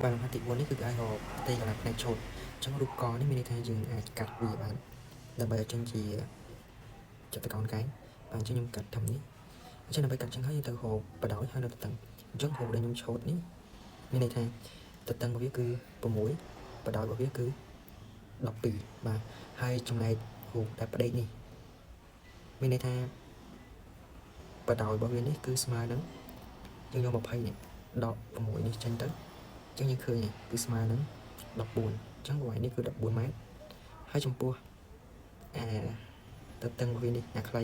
Và hoàn thị 4 នេះគឺគេឲ្យរកផ្ទៃកន្លះផ្នែកឆូតអញ្ចឹងរូបកនេះមានន័យថាយើងអាចកាត់វាបានដើម្បីឲ្យចេញជាចតុកោណកែងបាទអញ្ចឹងខ្ញុំកាត់ធំនេះអញ្ចឹងដើម្បីកាត់អញ្ចឹងហើយយើងទៅហូបបដោយហើយនៅទៅតឹងអញ្ចឹងហូបដែលខ្ញុំឆូតនេះមានន័យថាទៅតឹងរបស់វាគឺ6បដោយរបស់វាគឺ12បាទហើយចំណែកហូបដែលផ្ដេកនេះមានន័យថាបដោយរបស់វានេះគឺស្មើនឹងយើងយក20នេះដក6នេះចេញទៅអញ្ចឹងយើងឃើញគឺស្មើនឹង14អញ្ចឹងវាយនេះគឺ14ម៉ែត្រហើយចំពោះទៅតឹងរបស់វានេះអាខ្លី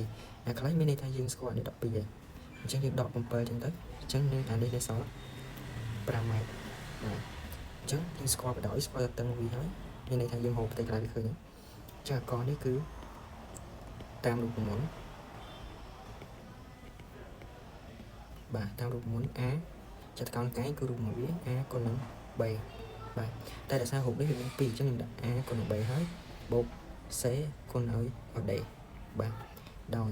មានន័យថាយើងស្គាល់នេះ12ហើយអញ្ចឹងយើងដក7ចឹងទៅអញ្ចឹងនៅអានេះនៅសល់5ម៉ែត្របាទអញ្ចឹងយើងស្គាល់បដោយស្គាល់ទៅតឹងវាហើយមានន័យថាយើងហៅផ្ទៃកន្លែងវាឃើញអញ្ចឹងអាកនេះគឺតាមរូបមន្តបាទតាមរូបមន្ត a ចតុកោណកែងគឺរូបមន្តវា a គុណនឹង3បាទតែដោយសាររូបនេះវាមាន2អញ្ចឹងខ្ញុំដាក់ a គុណនឹង3ហើយបូក c គុណឲ្យ d បាទដោ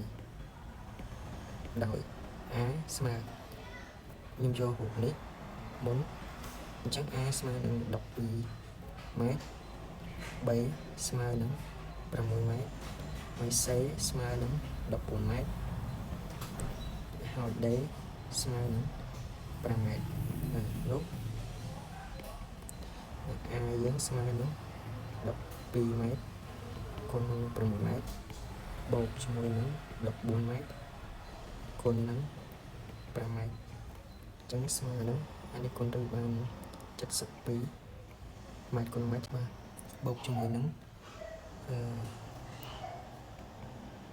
យ a ស្មើខ្ញុំយករូបនេះមុនអញ្ចឹង a ស្មើនឹង12ម៉ែត្រ b ស្មើនឹង6ម៉ែត្រហើយ c ស្មើនឹង14ម៉ែត្រហើយ d ស្មើនឹង5ម៉ែត្រនោះ a យើងស្មើនឹង12ម៉ែត្រគុណនឹង6ម៉ែត្របូកជាមួយនឹង14ម៉ែត្រគុណនឹង5ម៉ែត្រអញ្ចឹងស្មើនឹងអានេះគុណទៅបាន72ម៉ែត្រគុណម៉ែត្របាទបូកជាមួយនឹង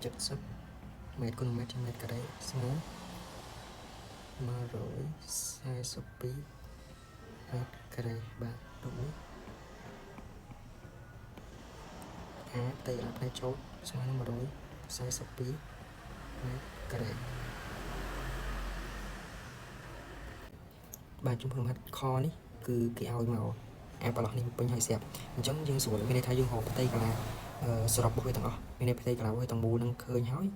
70ម៉ែត្រគុណម៉ែត្រម៉ែត្រការ៉េស្មើ142ម៉ែត្រការ៉េបាទរូបនេះផ្ទៃកន្លះផ្នែកចូលស្មើនឹង142ម៉ែត្រការ៉េបាទចំពោះលំហាត់ខនេះគឺគេឲ្យមកប្រឡោះនេះពេញហើយស្រាប់អញ្ចឹងយើងស្រួលមានន័យថាយើងហៅផ្ទៃកន្លះសរុបរបស់វាទាំងអស់មានន័យផ្ទៃកន្លះរបស់វាទាំងមូលនឹងឃើញហើយ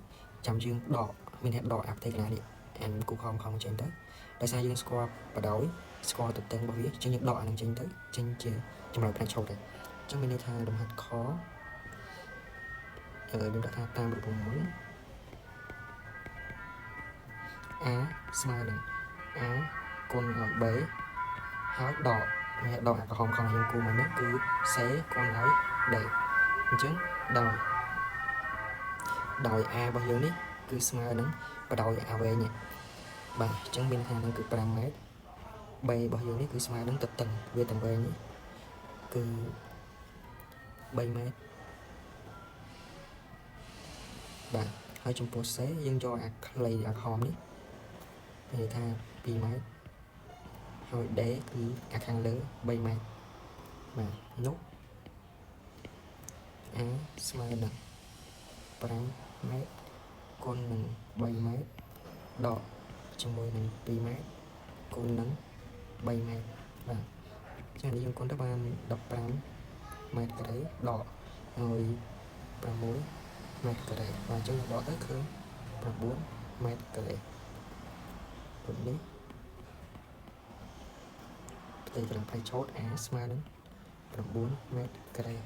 ចាំយើងដកមានន័យដកអាផ្ទៃកន្លះនេះអានគូខំចេញទៅដោយសារយើងស្គាល់បដោយស្គាល់ទៅតឹងរបស់វាអញ្ចឹងយើងដកអានឹងចេញទៅចេញជាចម្លើយផ្នែកឆូតទៅអញ្ចឹងមានន័យថាលំហាត់ខខ្ញុំដាក់ថាតាមរូបមន្ត a ស្មើនឹង a គុណឲ្យ b ហើយដកអាក្រហមយើងគូមកនេះគឺ c គុណឲ្យ d អញ្ចឹងដោយ a របស់យើងនេះគឺស្មើនឹងបដោយ a វែងបាទអញ្ចឹងមានថានឹងគឺ5ម៉ែត្រ b របស់យើងនេះគឺស្មើនឹងទៅតឹងវាទាំងវែងនេះគឺ3ម៉ែត្របាទហើយចំពោះ c យើងយកអាខ្លីអាក្រហមនេះនិយាយថា2ម៉ែត្រហើយ d គឺអាខាងលើ3ម៉ែត្របាទនោះ a ស្មើនឹង5ម៉ែត្រគុណនឹង3ម៉ែត្រដកជាមួយនឹង2ម៉ែត្រគុណនឹង3ម៉ែត្របាទចឹងនេះយើងគុណទៅបាន15ម៉ែត្រការ៉េដកហើយ6ម៉ែត្រការ៉េបាទចឹងដកទៅគឺ9ម៉ែត្រការ៉េដូចនេះផ្ទៃកន្លះផ្នែកឆូត a ស្មើនឹង9ម៉ែត្រការ៉េ